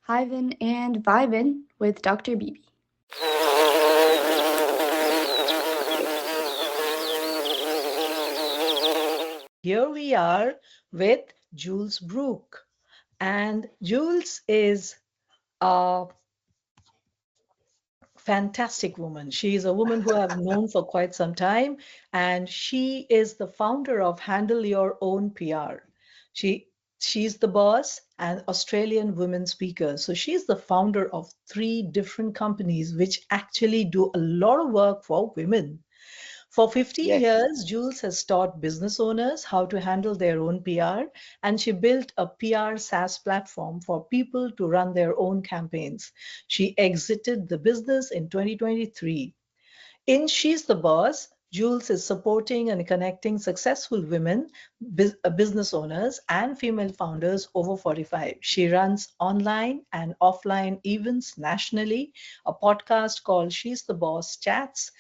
Hivin and Vibin with Dr. Bibi. Here we are with Jules Brooke. And Jules is a fantastic woman. She is a woman who I've known for quite some time, and she is the founder of Handle Your Own PR. She she's the boss and Australian women speaker. So she's the founder of three different companies which actually do a lot of work for women. For 15 Yes. years, Jules has taught business owners how to handle their own PR, and she built a PR SaaS platform for people to run their own campaigns. She exited the business in 2023. In She's the Boss, Jules is supporting and connecting successful women, business owners, and female founders over 45. She runs online and offline events nationally, a podcast called She's the Boss Chats,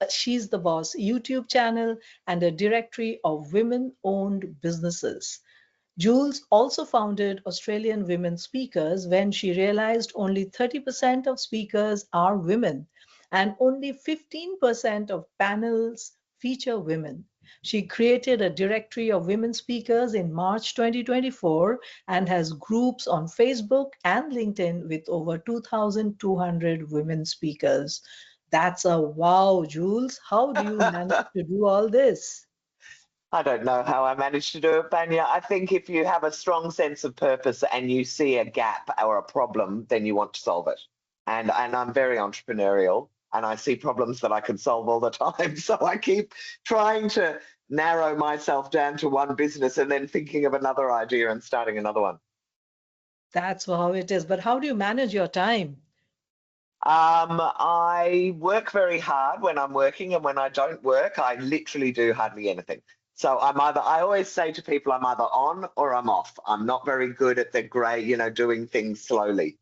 She's the Boss YouTube channel, and a directory of women owned businesses. Jules also founded Australian Women Speakers when she realized only 30% of speakers are women and only 15% of panels feature women. She created a directory of women speakers in March 2024 and has groups on Facebook and LinkedIn with over 2,200 women speakers. That's a wow, Jules. How do you manage to do all this? I don't know how I managed to do it, Banya. I think if you have a strong sense of purpose and you see a gap or a problem, then you want to solve it. And I'm very entrepreneurial and I see problems that I can solve all the time. So I keep trying to narrow myself down to one business and then thinking of another idea and starting another one. That's how it is. But how do you manage your time? I work very hard when I'm working, and when I don't work, I literally do hardly anything. So I always say to people, I'm either on or I'm off. I'm not very good at the gray, doing things slowly.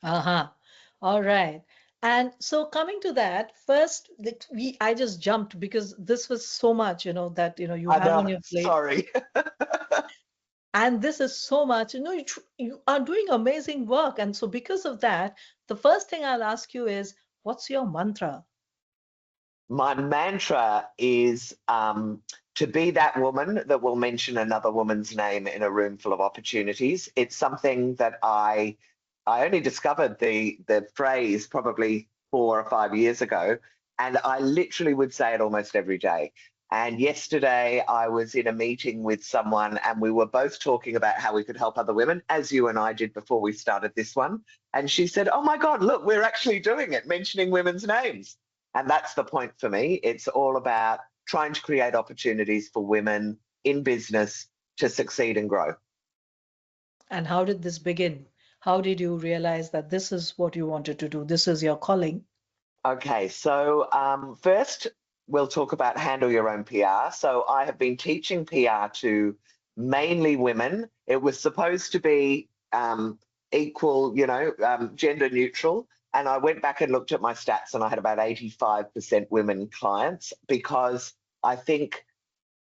Uh-huh. All right. And so coming to that, first I just jumped because this was so much, that you I have know, on your plate. sorry. And this is so much, you are doing amazing work. And so because of that, the first thing I'll ask you is, what's your mantra? My mantra is to be that woman that will mention another woman's name in a room full of opportunities. It's something that I only discovered the phrase probably 4 or 5 years ago, and I literally would say it almost every day. And yesterday I was in a meeting with someone and we were both talking about how we could help other women, as you and I did before we started this one. And she said, "Oh my God, look, we're actually doing it, mentioning women's names." And that's the point for me. It's all about trying to create opportunities for women in business to succeed and grow. And how did this begin? How did you realize that this is what you wanted to do? This is your calling. Okay, so first we'll talk about handle your own PR. So I have been teaching PR to mainly women. It was supposed to be equal, gender neutral. And I went back and looked at my stats and I had about 85% women clients because I think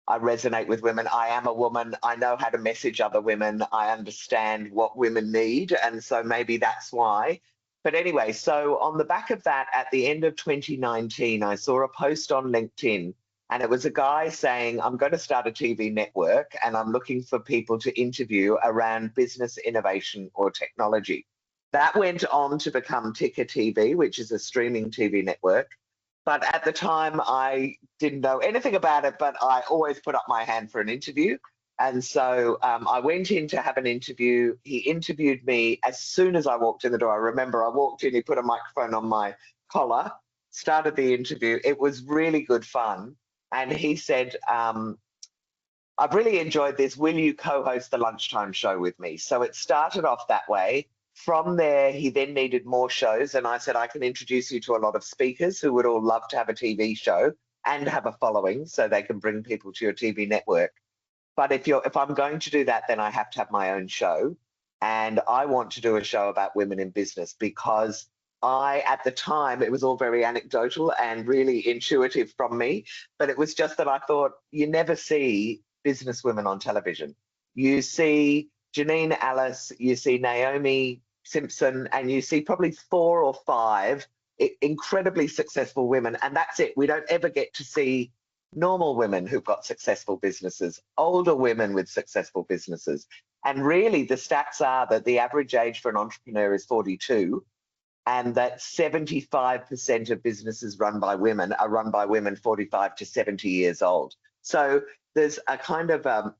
I resonate with women. I am a woman. I know how to message other women. I understand what women need. And so maybe that's why. But anyway, so on the back of that, at the end of 2019, I saw a post on LinkedIn and it was a guy saying, "I'm going to start a TV network and I'm looking for people to interview around business innovation or technology." That went on to become Ticker TV, which is a streaming TV network. But at the time, I didn't know anything about it, but I always put up my hand for an interview. And so I went in to have an interview. He interviewed me as soon as I walked in the door. I remember I walked in, he put a microphone on my collar, started the interview. It was really good fun. And he said, "I've really enjoyed this. Will you co-host the lunchtime show with me?" So it started off that way. From there, he then needed more shows, and I said, "I can introduce you to a lot of speakers who would all love to have a TV show and have a following so they can bring people to your TV network. But if I'm going to do that, then I have to have my own show. And I want to do a show about women in business because at the time, it was all very anecdotal and really intuitive from me. But it was just that I thought you never see business women on television. You see Janine Alice, you see Naomi Simpson, and you see probably 4 or 5 incredibly successful women. And that's it. We don't ever get to see normal women who've got successful businesses, older women with successful businesses. And really, the stats are that the average age for an entrepreneur is 42, and that 75% of businesses run by women are run by women 45 to 70 years old. So there's a kind of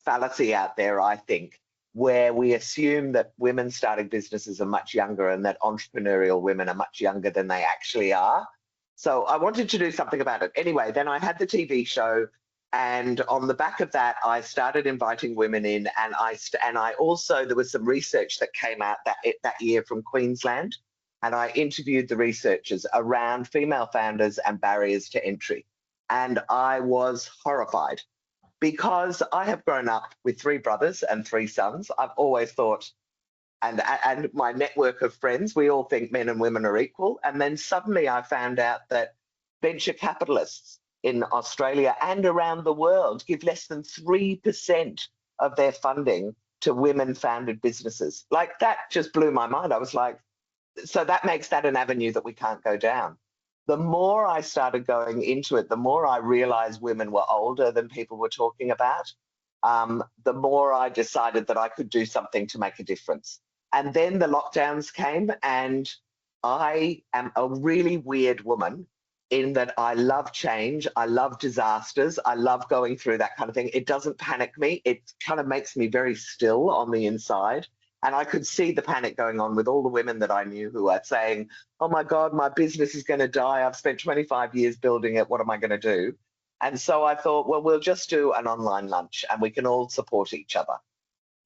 fallacy out there, I think, where we assume that women starting businesses are much younger and that entrepreneurial women are much younger than they actually are. So I wanted to do something about it. Anyway, then I had the TV show, and on the back of that, I started inviting women in, and I also, there was some research that came out that year from Queensland, and I interviewed the researchers around female founders and barriers to entry. And I was horrified, because I have grown up with 3 brothers and 3 sons. I've always thought, and my network of friends, we all think men and women are equal. And then suddenly I found out that venture capitalists in Australia and around the world give less than 3% of their funding to women-founded businesses. Like, that just blew my mind. I was like, so that makes that an avenue that we can't go down. The more I started going into it, the more I realized women were older than people were talking about. The more I decided that I could do something to make a difference. And then the lockdowns came, and I am a really weird woman in that I love change. I love disasters. I love going through that kind of thing. It doesn't panic me. It kind of makes me very still on the inside. And I could see the panic going on with all the women that I knew who are saying, oh my God, my business is going to die. I've spent 25 years building it. What am I going to do? And so I thought, well, we'll just do an online lunch and we can all support each other.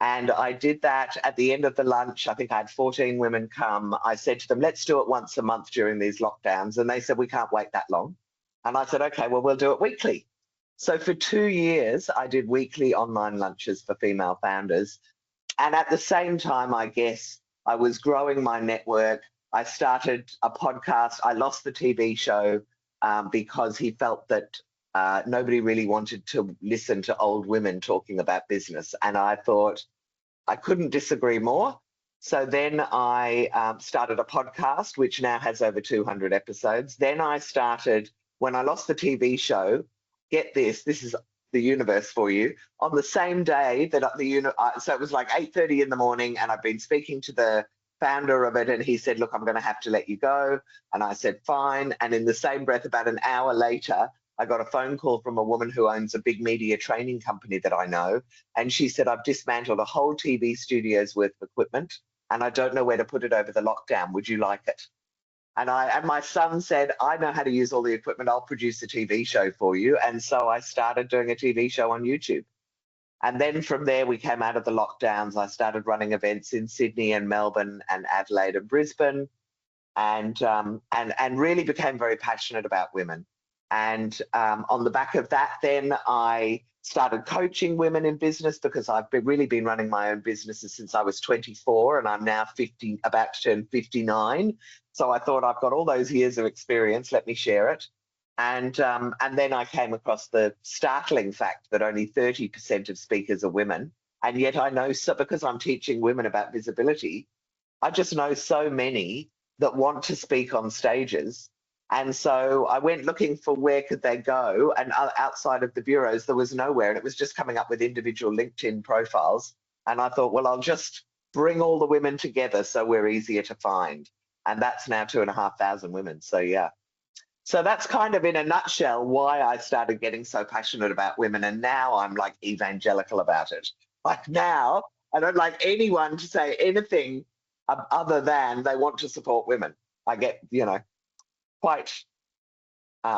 And I did that. At the end of the lunch, I think I had 14 women come. I said to them, let's do it once a month during these lockdowns. And they said, we can't wait that long. And I said, okay, well, we'll do it weekly. So for 2 years, I did weekly online lunches for female founders. And at the same time, I guess, I was growing my network. I started a podcast. I lost the TV show because he felt that nobody really wanted to listen to old women talking about business. And I thought I couldn't disagree more. So then I started a podcast, which now has over 200 episodes. Then I started, when I lost the TV show, get this is the universe for you, on the same day that so it was like 8:30 in the morning, and I've been speaking to the founder of it, and he said, look, I'm going to have to let you go. And I said, fine. And in the same breath, about an hour later, I got a phone call from a woman who owns a big media training company that I know. And she said, I've dismantled a whole TV studio's worth of equipment, and I don't know where to put it over the lockdown. Would you like it? And my son said, I know how to use all the equipment. I'll produce a TV show for you. And so I started doing a TV show on YouTube. And then from there, we came out of the lockdowns. I started running events in Sydney and Melbourne and Adelaide and Brisbane, and really became very passionate about women. And on the back of that, then I started coaching women in business, because I've really been running my own businesses since I was 24, and I'm now 50, about to turn 59. So I thought, I've got all those years of experience, let me share it. And then I came across the startling fact that only 30% of speakers are women. And yet I know, so because I'm teaching women about visibility, I just know so many that want to speak on stages. And so I went looking for where could they go, and outside of the bureaus, there was nowhere, and it was just coming up with individual LinkedIn profiles. And I thought, well, I'll just bring all the women together so we're easier to find. And that's now 2,500 women. So yeah. So that's kind of in a nutshell why I started getting so passionate about women. And now I'm like evangelical about it. Like now, I don't like anyone to say anything other than they want to support women. I get, quite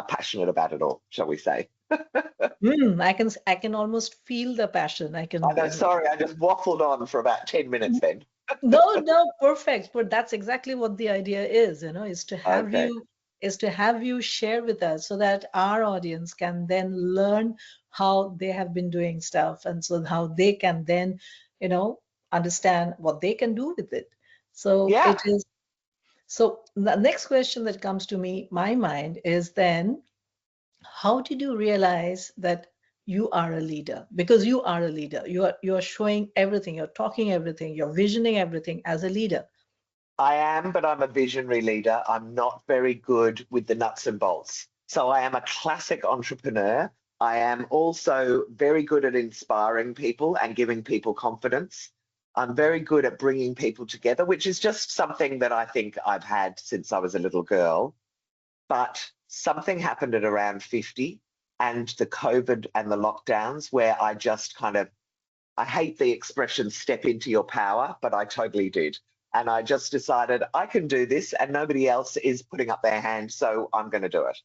passionate about it all, shall we say. I can almost feel the passion. I know, sorry, I just waffled on for about 10 minutes then. No, perfect. But that's exactly what the idea is, is to have Okay. you share with us so that our audience can then learn how they have been doing stuff, and so how they can then, understand what they can do with it. So Yeah. it is. So the next question that comes to my mind is then, how did you realize that you are a leader, because you are a leader. You are showing everything, you're talking everything, you're visioning everything as a leader. I am, but I'm a visionary leader. I'm not very good with the nuts and bolts. So I am a classic entrepreneur. I am also very good at inspiring people and giving people confidence. I'm very good at bringing people together, which is just something that I think I've had since I was a little girl. But something happened at around 50 and the COVID and the lockdowns where I just kind of, I hate the expression step into your power, but I totally did. And I just decided I can do this and nobody else is putting up their hand, so I'm going to do it.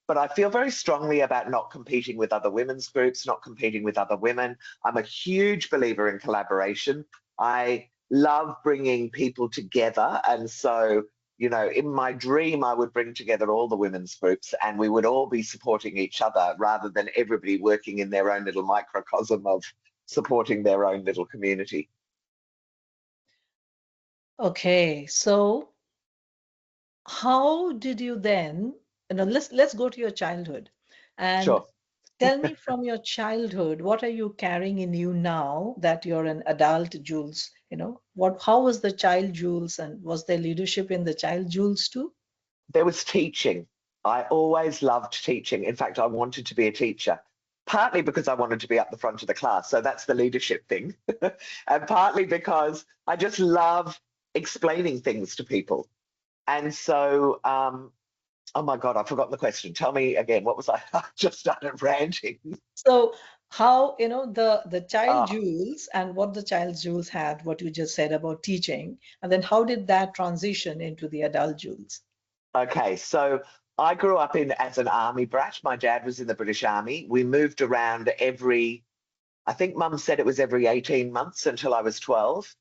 But I feel very strongly about not competing with other women's groups, not competing with other women. I'm a huge believer in collaboration. I love bringing people together. And so, you know, in my dream, I would bring together all the women's groups and we would all be supporting each other rather than everybody working in their own little microcosm of supporting their own little community. Okay, so how did you then, let's go to your childhood and Sure. tell me from your childhood, what are you carrying in you now that you're an adult, Jules? How was the child Jules, and was there leadership in the child Jules too? There was teaching. I always loved teaching. In fact, I wanted to be a teacher, partly because I wanted to be up the front of the class. So that's the leadership thing. And partly because I just love explaining things to people. And so, oh my God, I've forgotten the question. Tell me again, what was I just started ranting. So how, the child Oh, Jules and what the child Jules had, what you just said about teaching, and then how did that transition into the adult Jules? okay. So I grew up as an army brat. My dad was in the British Army. We moved around I think mum said it was every 18 months until I was 12.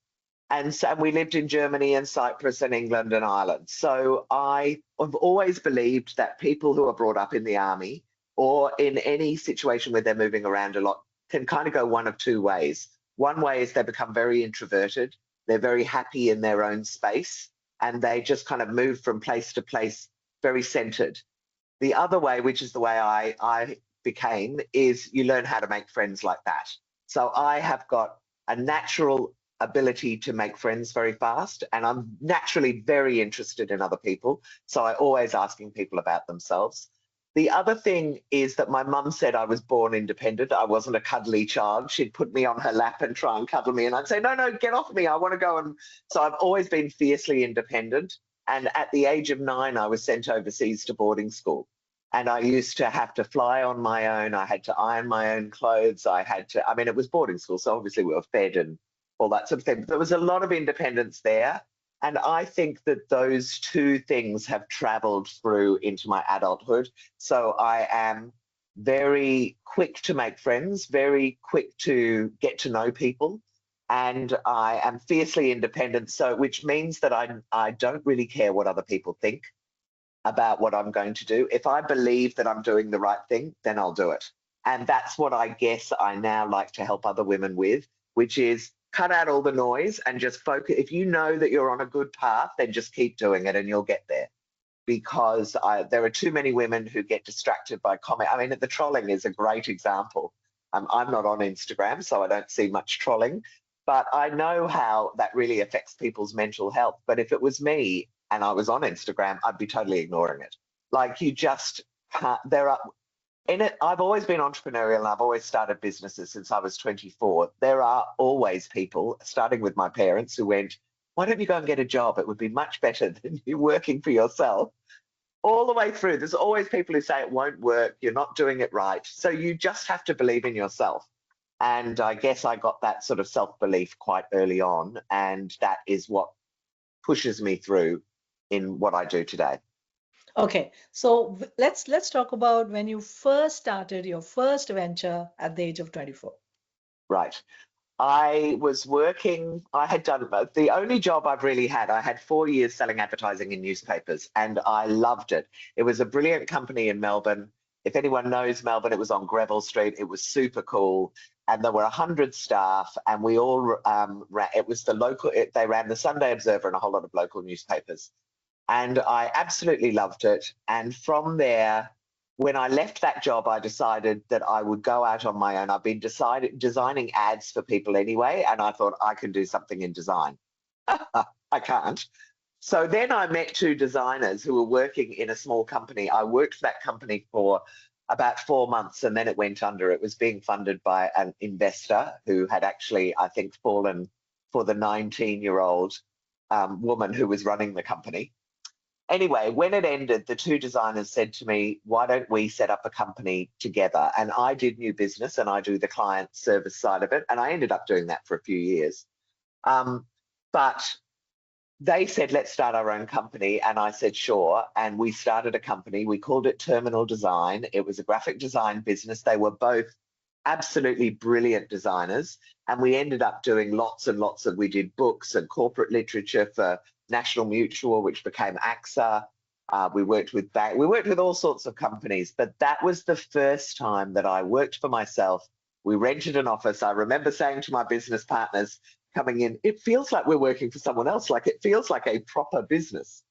And so we lived in Germany and Cyprus and England and Ireland. So I have always believed that people who are brought up in the army or in any situation where they're moving around a lot can kind of go one of two ways. One way is they become very introverted. They're very happy in their own space and they just kind of move from place to place very centered. The other way, which is the way I became, is you learn how to make friends like that. So I have got a natural ability to make friends very fast, and I'm naturally very interested in other people. So I always asking people about themselves. The other thing is that my mum said I was born independent. I wasn't a cuddly child. She'd put me on her lap and try and cuddle me, and I'd say, no, no, get off me. I want to go. And so I've always been fiercely independent. And at the age of 9, I was sent overseas to boarding school. And I used to have to fly on my own. I had to iron my own clothes. I mean, it was boarding school, so obviously we were fed and all that sort of thing. But there was a lot of independence there. And I think that those two things have traveled through into my adulthood. So I am very quick to make friends, very quick to get to know people. And I am fiercely independent, so which means that I don't really care what other people think about what I'm going to do. If I believe that I'm doing the right thing, then I'll do it. And that's what I guess I now like to help other women with, which is cut out all the noise and just focus. If you know that you're on a good path, then just keep doing it and you'll get there. Because there are too many women who get distracted by comment. I mean, the trolling is a great example. I'm not on Instagram, so I don't see much trolling, but I know how that really affects people's mental health. But if it was me and I was on Instagram, I'd be totally ignoring it. Like you just can't, there are, in it, I've always been entrepreneurial and I've always started businesses since I was 24. There are always people, starting with my parents, who went, why don't you go and get a job? It would be much better than you working for yourself. All the way through, there's always people who say it won't work, you're not doing it right. So you just have to believe in yourself. And I guess I got that sort of self-belief quite early on, and that is what pushes me through in what I do today. Okay, so let's talk about when you first started your first venture at the age of 24. Right. I was working, I had done the only job I've really had. I had 4 years selling advertising in newspapers and I loved it. It was a brilliant company in Melbourne. If anyone knows Melbourne, it was on Greville Street. It was super cool. And there were 100 staff and we all, it was the local, they ran the Sunday Observer and a whole lot of local newspapers. And I absolutely loved it. And from there, when I left that job, I decided that I would go out on my own. I've been designing ads for people anyway, and I thought I can do something in design. I can't. So then I met two designers who were working in a small company. I worked for that company for about 4 months, and then it went under. It was being funded by an investor who had actually, I think, fallen for the 19-year-old woman who was running the company. Anyway, when it ended, the two designers said to me, why don't we set up a company together? And I did new business and I do the client service side of it. And I ended up doing that for a few years. But they said, let's start our own company. And I said, sure. And we started a company. We called it Terminal Design. It was a graphic design business. They were both absolutely brilliant designers. And we ended up doing lots and lots of, we did books and corporate literature for National Mutual, which became AXA. We worked with all sorts of companies, but that was the first time that I worked for myself. We rented an office. I remember saying to my business partners coming in, it feels like we're working for someone else, like it feels like a proper business.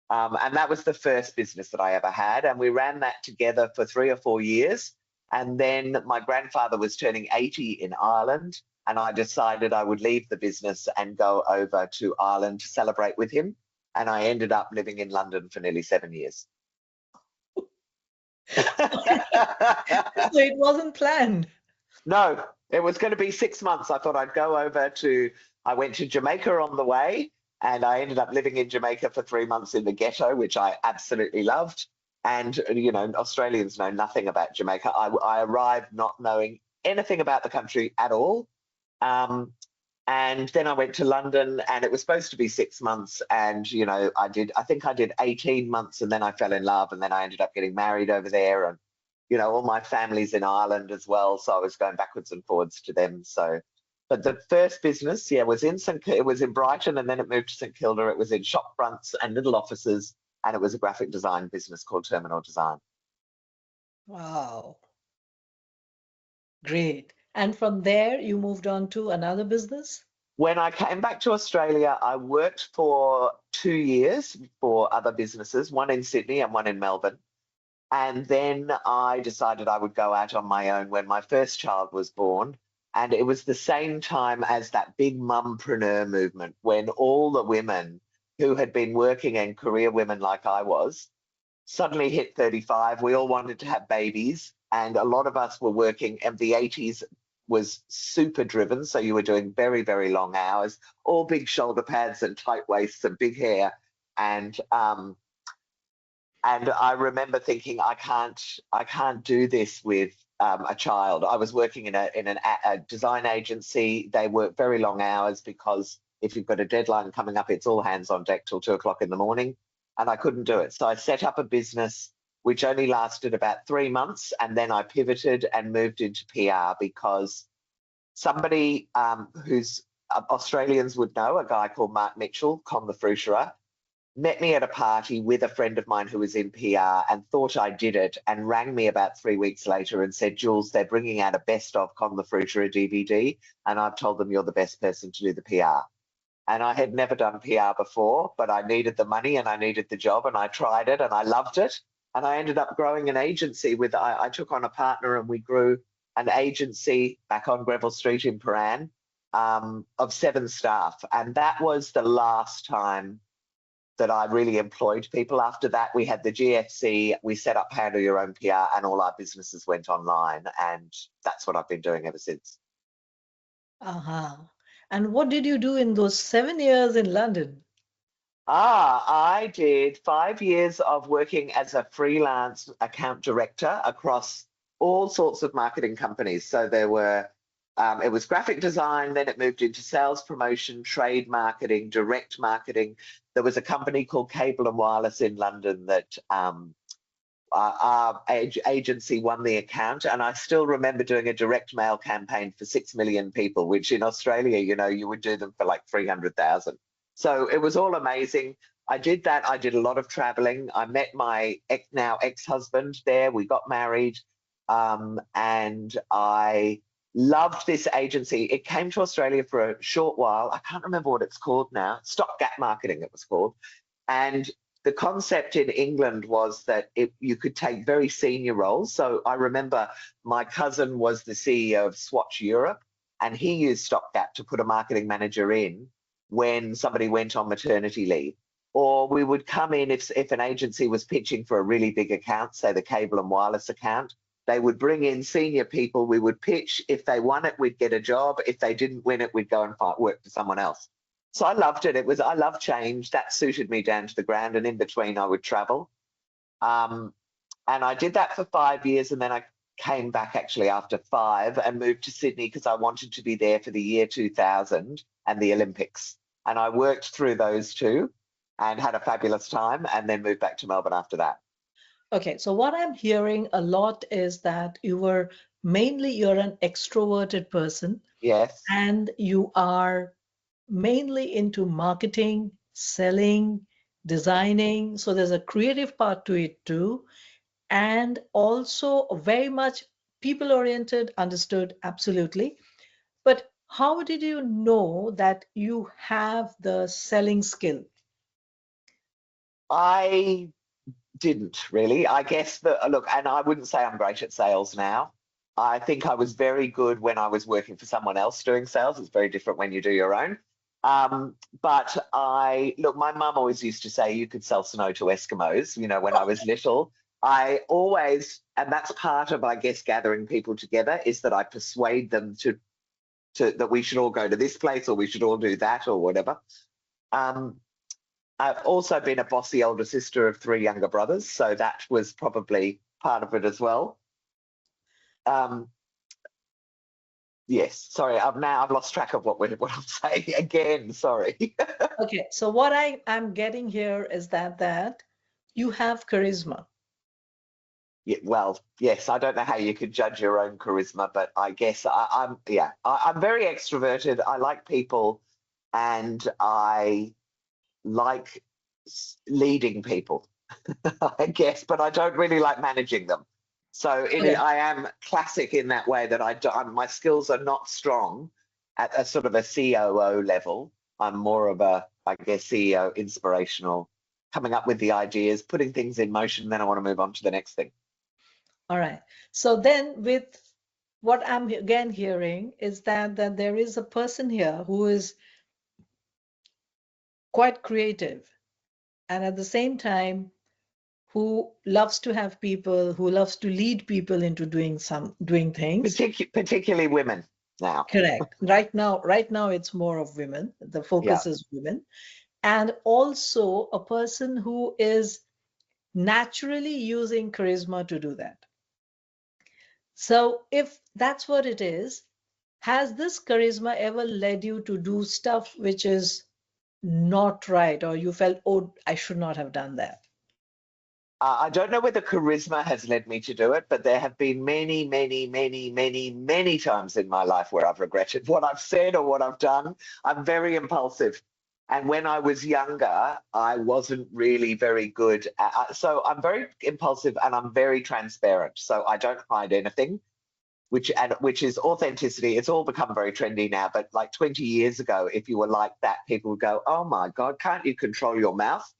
And that was the first business that I ever had. And we ran that together for 3 or 4 years. And then my grandfather was turning 80 in Ireland, and I decided I would leave the business and go over to Ireland to celebrate with him. And I ended up living in London for nearly 7 years. So it wasn't planned. No, it was going to be 6 months. I thought I'd go over to, I went to Jamaica on the way, and I ended up living in Jamaica for 3 months in the ghetto, which I absolutely loved. And, you know, Australians know nothing about Jamaica. I arrived not knowing anything about the country at all. And then I went to London, and it was supposed to be 6 months. And, you know, I think I did 18 months, and then I fell in love, and then I ended up getting married over there. And, you know, all my family's in Ireland as well. So I was going backwards and forwards to them. So, but the first business, yeah, was it was in Brighton, and then it moved to St Kilda. It was in shop fronts and little offices, and it was a graphic design business called Terminal Design. Wow. Great. And from there, you moved on to another business? When I came back to Australia, I worked for 2 years for other businesses, one in Sydney and one in Melbourne. And then I decided I would go out on my own when my first child was born. And it was the same time as that big mumpreneur movement, when all the women who had been working and career women like I was suddenly hit 35. We all wanted to have babies, and a lot of us were working, and the 80s was super driven. So you were doing very, very long hours, all big shoulder pads and tight waists and big hair. And I remember thinking, I can't do this with a child. I was working in a design agency. They work very long hours because if you've got a deadline coming up, it's all hands on deck till 2 o'clock in the morning. And I couldn't do it. So I set up a business which only lasted about 3 months. And then I pivoted and moved into PR because somebody who's Australians would know, a guy called Mark Mitchell, Con the Fruiterer, met me at a party with a friend of mine who was in PR and thought I did it, and rang me about 3 weeks later and said, Jules, they're bringing out a best of Con the Fruiterer DVD, and I've told them you're the best person to do the PR. And I had never done PR before, but I needed the money and I needed the job, and I tried it and I loved it. And I ended up growing an agency with, I took on a partner and we grew an agency back on Greville Street in Paran of 7 staff. And that was the last time that I really employed people. After that, we had the GFC, we set up Handle Your Own PR, and all our businesses went online. And that's what I've been doing ever since. Uh-huh. And what did you do in those 7 years in London? I did 5 years of working as a freelance account director across all sorts of marketing companies. So there were, it was graphic design, then it moved into sales promotion, trade marketing, direct marketing. There was a company called Cable and Wireless in London that our agency won the account, and I still remember doing a direct mail campaign for 6 million people, which in Australia, you know, you would do them for like 300,000. So it was all amazing. I did that. I did a lot of traveling. I met my now ex-husband there. We got married, and I loved this agency. It came to Australia for a short while. I can't remember what it's called now. Stopgap Marketing, it was called. And the concept in England was that you could take very senior roles. So I remember my cousin was the CEO of Swatch Europe, and he used Stopgap to put a marketing manager in when somebody went on maternity leave. Or we would come in if an agency was pitching for a really big account, say the cable and wireless account, they would bring in senior people. We would pitch. If they won it, we'd get a job. If they didn't win it, we'd go and work for someone else. So I loved it. I love change. That suited me down to the ground. And in between, I would travel. And I did that for 5 years. And then I came back actually after 5 and moved to Sydney because I wanted to be there for the year 2000 and the Olympics. And I worked through those two and had a fabulous time, and then moved back to Melbourne after that. Okay, so what I'm hearing a lot is that you're an extroverted person. Yes. And you are mainly into marketing, selling, designing. So there's a creative part to it too. And also very much people oriented, understood, absolutely. But how did you know that you have the selling skill? I didn't really. I guess look, and I wouldn't say I'm great at sales now. I think I was very good when I was working for someone else doing sales. It's very different when you do your own. But look, my mum always used to say you could sell snow to Eskimos, when I was little. I always, and that's part of, I guess, gathering people together, is that I persuade them to that we should all go to this place or we should all do that or whatever. I've also been a bossy older sister of 3 younger brothers, so that was probably part of it as well. Yes, sorry, I've lost track of what I'm saying again. Sorry. Okay, so what I'm getting here is that you have charisma. Yeah, well, yes, I don't know how you could judge your own charisma, but I guess I'm very extroverted. I like people, and I like leading people, I guess, but I don't really like managing them. So I am classic in that way that my skills are not strong at a sort of a COO level. I'm more of a, I guess, CEO, inspirational, coming up with the ideas, putting things in motion, then I want to move on to the next thing. All right. So then with what I'm again hearing is that there is a person here who is quite creative and at the same time who loves to have people, who loves to lead people into doing things. Particularly women now. Correct. Right now it's more of women. The focus is women. And also a person who is naturally using charisma to do that. So if that's what it is, has this charisma ever led you to do stuff which is not right, or you felt, oh, I should not have done that? I don't know whether charisma has led me to do it, but there have been many, many, many, many, many times in my life where I've regretted what I've said or what I've done. I'm very impulsive. And when I was younger, I wasn't really very good. So I'm very impulsive and I'm very transparent. So I don't hide anything, which is authenticity. It's all become very trendy now. But like 20 years ago, if you were like that, people would go, oh my God, can't you control your mouth?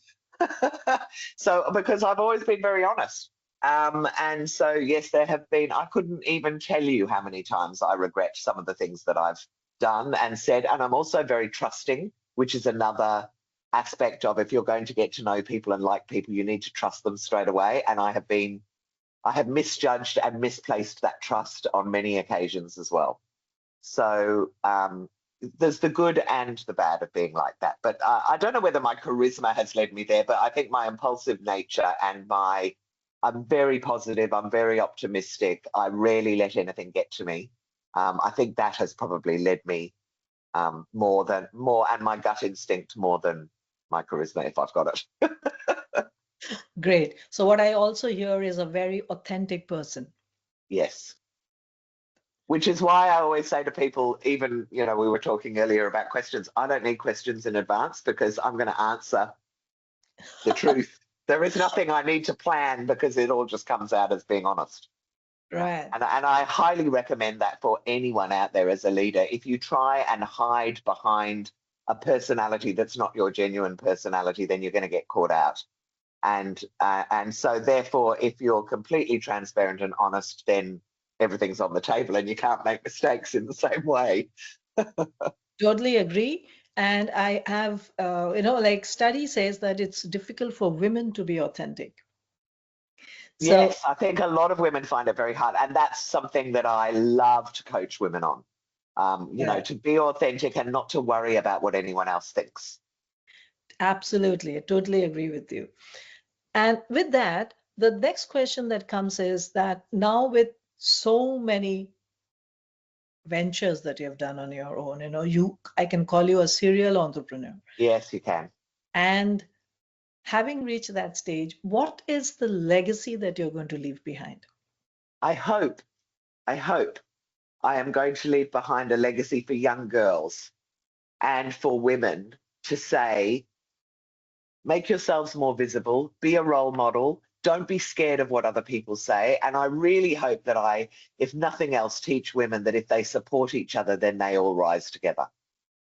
So because I've always been very honest. And so, yes, there have been, I couldn't even tell you how many times I regret some of the things that I've done and said. And I'm also very trusting, which is another aspect of, if you're going to get to know people and like people, you need to trust them straight away. And I have misjudged and misplaced that trust on many occasions as well. So there's the good and the bad of being like that. But I don't know whether my charisma has led me there, but I think my impulsive nature and I'm very positive, I'm very optimistic. I rarely let anything get to me. I think that has probably led me more, and my gut instinct more than my charisma, if I've got it. Great. So what I also hear is a very authentic person. Yes. Which is why I always say to people, even, we were talking earlier about questions, I don't need questions in advance because I'm going to answer the truth. There is nothing I need to plan because it all just comes out as being honest. Right. And I highly recommend that for anyone out there as a leader. If you try and hide behind a personality that's not your genuine personality, then you're going to get caught out. And so therefore, if you're completely transparent and honest, then everything's on the table and you can't make mistakes in the same way. Totally agree. And I have, like study says that it's difficult for women to be authentic. So Yes, I think a lot of women find it very hard. And that's something that I love to coach women on. To be authentic and not to worry about what anyone else thinks. absolutely, I totally agree with you. And with that, the next question that comes is that now with so many ventures that you have done on your own, I can call you a serial entrepreneur. Yes, you can. And having reached that stage, what is the legacy that you're going to leave behind? I hope I am going to leave behind a legacy for young girls and for women to say, make yourselves more visible, be a role model, don't be scared of what other people say. And I really hope that I, if nothing else, teach women that if they support each other, then they all rise together.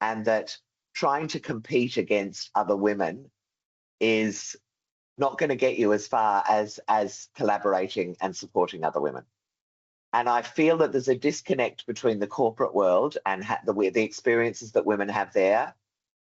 And that trying to compete against other women is not going to get you as far as collaborating and supporting other women. And I feel that there's a disconnect between the corporate world and the experiences that women have there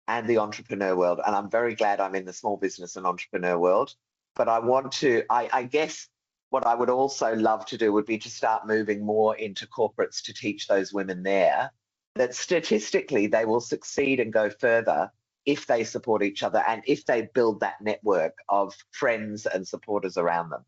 and the entrepreneur world. And I'm very glad I'm in the small business and entrepreneur world. But I guess what I would also love to do would be to start moving more into corporates to teach those women there that statistically they will succeed and go further if they support each other and if they build that network of friends and supporters around them.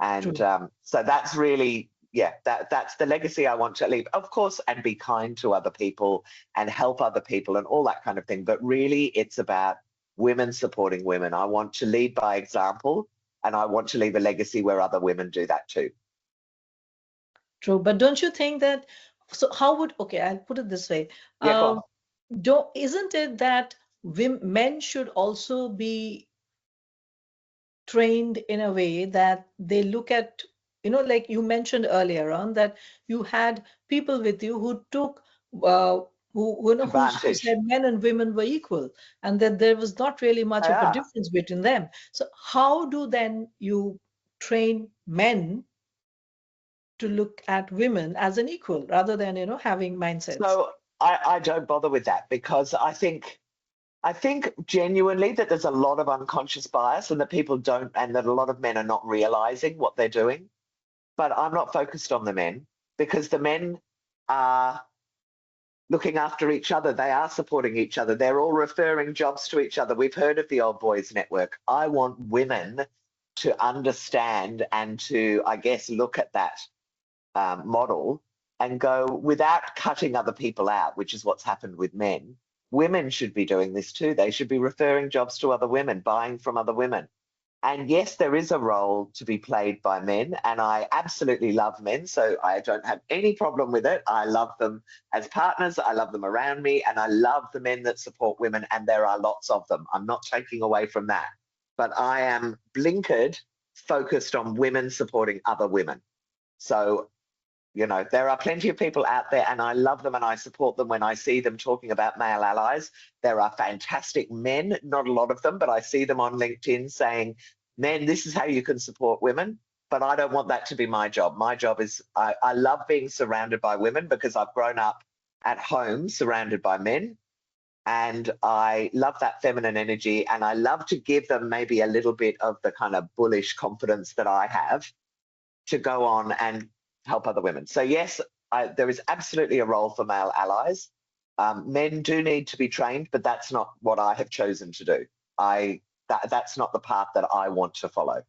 And so that's really, that's the legacy I want to leave, of course, and be kind to other people and help other people and all that kind of thing. But really, it's about women supporting women. I want to lead by example, and I want to leave a legacy where other women do that too. True, but don't you think that, so how would, okay, I'll put it this way. Yeah, go on. Isn't it that men should also be trained in a way that they look at, like you mentioned earlier on, that you had people with you who took, who Advantage. said men and women were equal, and that there was not really much They of a are. difference between them. So how do then you train men to look at women as an equal rather than, having mindsets? So I don't bother with that because I think genuinely that there's a lot of unconscious bias and that people don't, and that a lot of men are not realizing what they're doing. But I'm not focused on the men because the men are looking after each other. They are supporting each other. They're all referring jobs to each other. We've heard of the Old Boys Network. I want women to understand and to, I guess, look at that model and go, without cutting other people out, which is what's happened with men. Women should be doing this too. They should be referring jobs to other women, buying from other women. And yes, there is a role to be played by men, and I absolutely love men, so I don't have any problem with it. I love them as partners, I love them around me, and I love the men that support women, and there are lots of them. I'm not taking away from that. But I am blinkered, focused on women supporting other women. So, there are plenty of people out there, and I love them and I support them when I see them talking about male allies. There are fantastic men, not a lot of them, but I see them on LinkedIn saying, men, this is how you can support women. But I don't want that to be my job. My job is, I love being surrounded by women because I've grown up at home surrounded by men. And I love that feminine energy. And I love to give them maybe a little bit of the kind of bullish confidence that I have to go on and help other women. So yes, there is absolutely a role for male allies. Men do need to be trained, but that's not what I have chosen to do. That's not the path that I want to follow.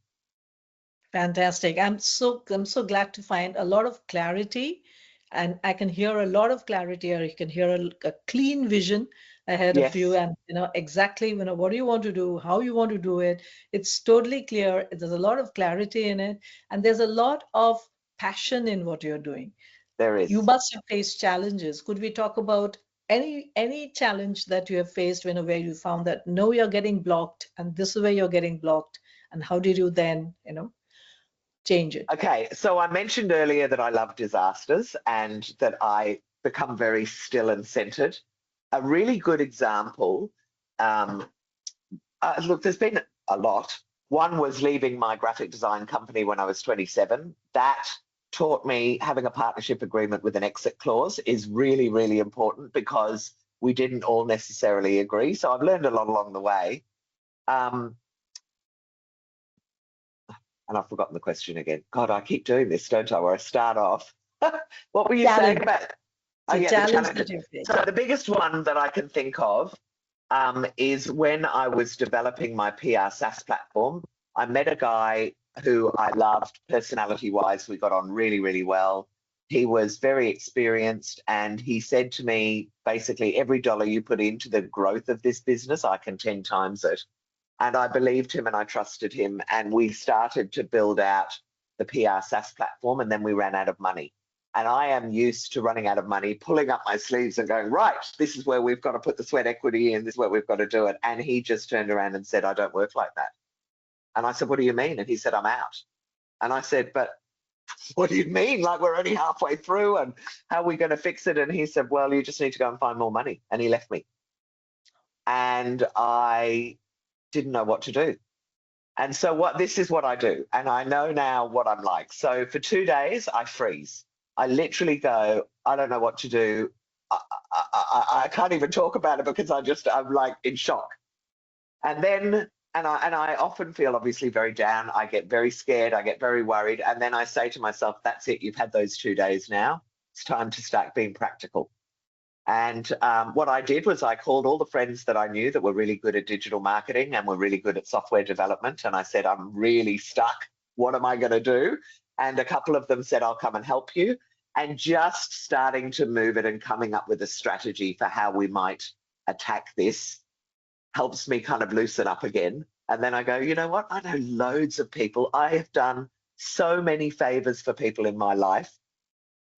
Fantastic. I'm so glad to find a lot of clarity, and I can hear a lot of clarity, or you can hear a clean vision ahead of you, Yes, and exactly what do you want to do, how you want to do it. It's totally clear. There's a lot of clarity in it, and there's a lot of passion in what you're doing. there You is. must have faced challenges. Could we talk about any challenge that you have faced where you found that no, you're getting blocked, and this is where you're getting blocked, and how did you then, change it? Okay, so I mentioned earlier that I love disasters and that I become very still and centered. A really good example, look, there's been a lot, One was leaving my graphic design company when I was 27. That taught me having a partnership agreement with an exit clause is really, really important because we didn't all necessarily agree. So I've learned a lot along the way. And I've forgotten the question again. God, I keep doing this, don't I? Where I start off. What were you saying about? Oh, The yeah, the challenge that challenges. you face. So the biggest one that I can think of is when I was developing my PR SaaS platform. I met a guy who I loved personality-wise. We got on really, really well. He was very experienced, and he said to me, basically, every dollar you put into the growth of this business, I can 10 times it. And I believed him and I trusted him, and we started to build out the PR SaaS platform, and then we ran out of money. And I am used to running out of money, pulling up my sleeves and going, right, this is where we've got to put the sweat equity in, this is where we've got to do it. And he just turned around and said, I don't work like that. And I said, what do you mean? And he said, I'm out. And I said, but what do you mean? Like, we're only halfway through, and how are we going to fix it? And he said, well, you just need to go and find more money. And he left me. And I didn't know what to do. And so this is what I do. And I know now what I'm like. So for 2 days, I freeze. I literally go, I don't know what to do. I can't even talk about it because I'm like in shock. And then, and I often feel obviously very down. I get very scared. I get very worried. And then I say to myself, that's it. You've had those 2 days now. It's time to start being practical. And what I did was I called all the friends that I knew that were really good at digital marketing and were really good at software development. And I said, I'm really stuck. What am I going to do? And a couple of them said, I'll come and help you. And just starting to move it and coming up with a strategy for how we might attack this helps me kind of loosen up again. And then I go, you know what? I know loads of people. I have done so many favors for people in my life.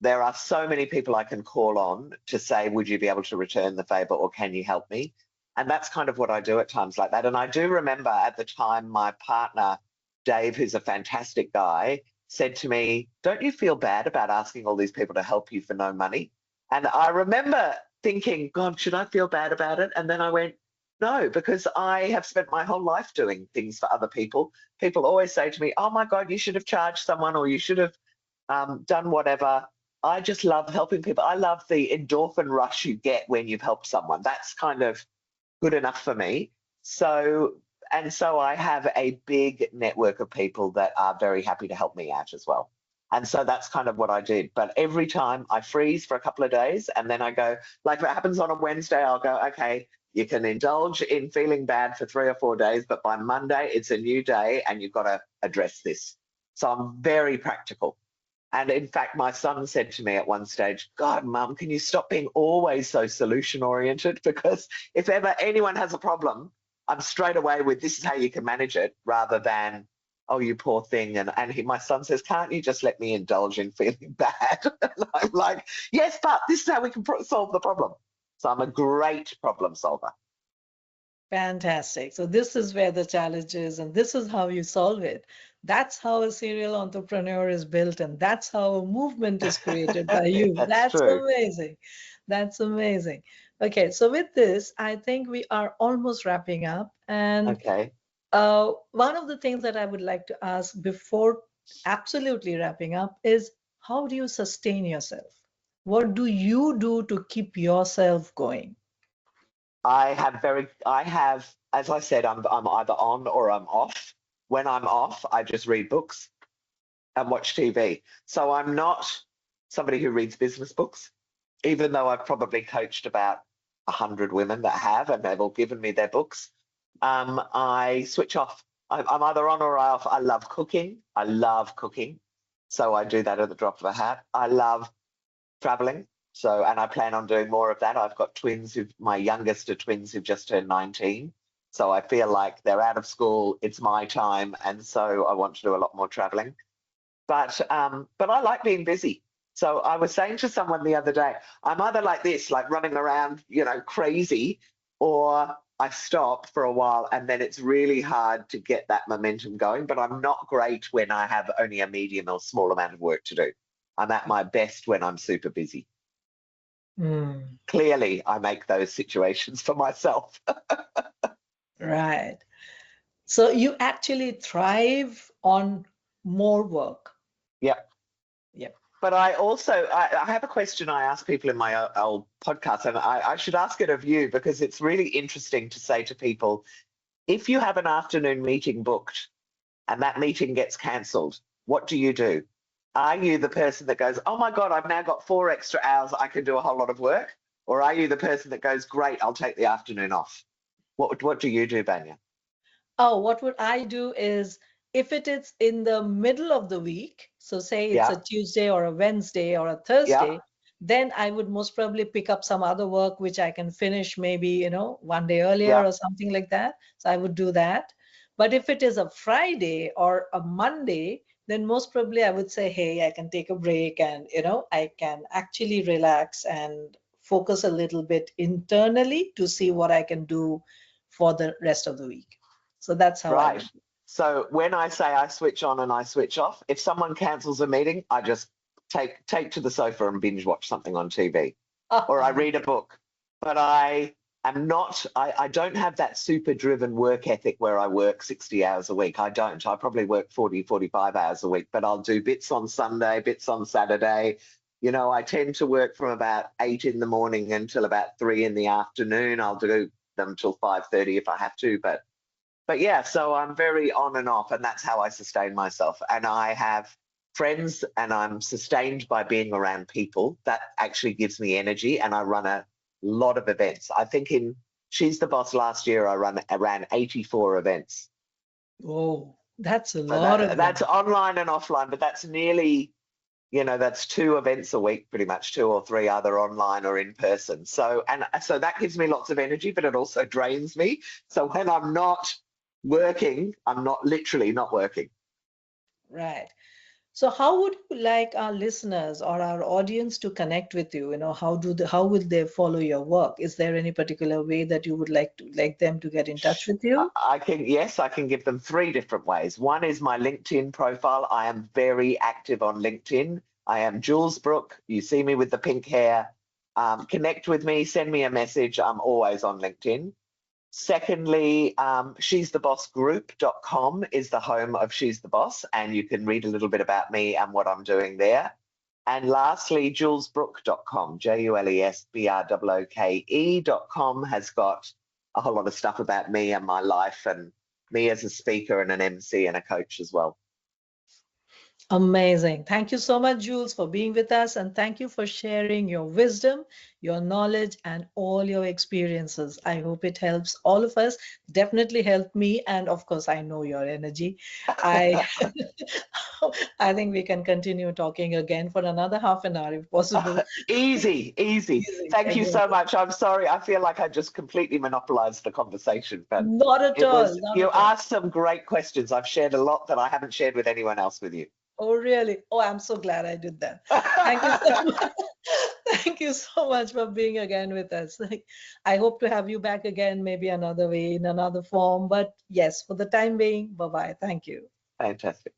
There are so many people I can call on to say, would you be able to return the favor, or can you help me? And that's kind of what I do at times like that. And I do remember at the time, my partner, Dave, who's a fantastic guy, said to me, don't you feel bad about asking all these people to help you for no money? And I remember thinking, God, should I feel bad about it? And then I went, no, because I have spent my whole life doing things for other people. People always say to me, oh my God, you should have charged someone, or you should have done whatever. I just love helping people. I love the endorphin rush you get when you've helped someone. That's kind of good enough for me. So I have a big network of people that are very happy to help me out as well. And so that's kind of what I did. But every time I freeze for a couple of days, and then I go, like if it happens on a Wednesday, I'll go, okay, you can indulge in feeling bad for 3 or 4 days, but by Monday, it's a new day and you've got to address this. So I'm very practical. And in fact, my son said to me at one stage, God, Mum, can you stop being always so solution oriented? Because if ever anyone has a problem, I'm straight away with this is how you can manage it, rather than, oh, you poor thing. And my son says, can't you just let me indulge in feeling bad? And I'm like, yes, but this is how we can solve the problem. So I'm a great problem solver. Fantastic. So this is where the challenge is, and this is how you solve it. That's how a serial entrepreneur is built, and that's how a movement is created by you. That's true. amazing. That's amazing. Okay, so with this, I think we are almost wrapping up. And Okay. one of the things that I would like to ask before absolutely wrapping up is, how do you sustain yourself? What do you do to keep yourself going? I have, as I said, I'm either on or I'm off. When I'm off, I just read books and watch TV. So I'm not somebody who reads business books, even though I've probably coached about 100 women that have, and they've all given me their books. I switch off. I'm either on or off. I love cooking. I love cooking. So I do that at the drop of a hat. I love traveling. So, and I plan on doing more of that. I've got twins my youngest are twins who've just turned 19. So I feel like they're out of school. It's my time. And so I want to do a lot more traveling. But I like being busy. So I was saying to someone the other day, I'm either like this, like running around, crazy, or I stop for a while and then it's really hard to get that momentum going. But I'm not great when I have only a medium or small amount of work to do. I'm at my best when I'm super busy. Clearly, I make those situations for myself. Right. So you actually thrive on more work. Yep. Yep. But I also, I have a question I ask people in my old podcast, and I should ask it of you because it's really interesting to say to people, if you have an afternoon meeting booked and that meeting gets cancelled, what do you do? Are you the person that goes, oh my God, I've now got 4 extra hours, I can do a whole lot of work? Or are you the person that goes, great, I'll take the afternoon off? What do you do, Banya? Oh, what would I do is if it is in the middle of the week, so say it's Yeah, a Tuesday or a Wednesday or a yeah, Thursday, then I would most probably pick up some other work which I can finish maybe, one day earlier yeah, or something like that. So I would do that. But if it is a Friday or a Monday, then most probably I would say, hey, I can take a break and, I can actually relax and focus a little bit internally to see what I can do for the rest of the week. So that's how I right. would. So when I say I switch on and I switch off, if someone cancels a meeting, I just take to the sofa and binge watch something on TV, or I read a book. But I don't have that super driven work ethic where I work 60 hours a week. I don't. I probably work 40, 45 hours a week, but I'll do bits on Sunday, bits on Saturday. I tend to work from about 8 in the morning until about 3 in the afternoon. I'll do them till 5:30 if I have to, but yeah, so I'm very on and off, and that's how I sustain myself. And I have friends, and I'm sustained by being around people. That actually gives me energy, and I run a lot of events. I think in She's the Boss last year, I ran 84 events. Oh, that's a So lot of that's them. online and offline, but that's nearly, that's 2 events a week, pretty much 2 or 3 other online or in person. So that gives me lots of energy, but it also drains me. So when I'm not working, I'm not literally not working. Right. So how would you like our listeners or our audience to connect with you? How will they follow your work? Is there any particular way that you would like them to get in touch with you? Yes, I can give them 3 different ways. One is my LinkedIn profile. I am very active on LinkedIn. I am Jules Brooke. You see me with the pink hair. Connect with me, send me a message. I'm always on LinkedIn. Secondly, she'sthebossgroup.com is the home of She's the Boss, and you can read a little bit about me and what I'm doing there. And lastly, julesbrooke.com, JULESBROOKE.com has got a whole lot of stuff about me and my life and me as a speaker and an MC and a coach as well. Amazing. Thank you so much, Jules, for being with us. And thank you for sharing your wisdom, your knowledge, and all your experiences. I hope it helps all of us. Definitely helped me. And of course, I know your energy. I I think we can continue talking again for another half an hour if possible. Easy, easy. Easy. Thank you so Exactly. much. I'm sorry. I feel like I just completely monopolized the conversation, but Not at all. Not you at all. asked some great questions. I've shared a lot that I haven't shared with anyone else with you. Oh, really? Oh, I'm so glad I did that. Thank you so much. Thank you so much for being again with us. I hope to have you back again, maybe another way, in another form. But yes, for the time being, bye-bye. Thank you. Fantastic.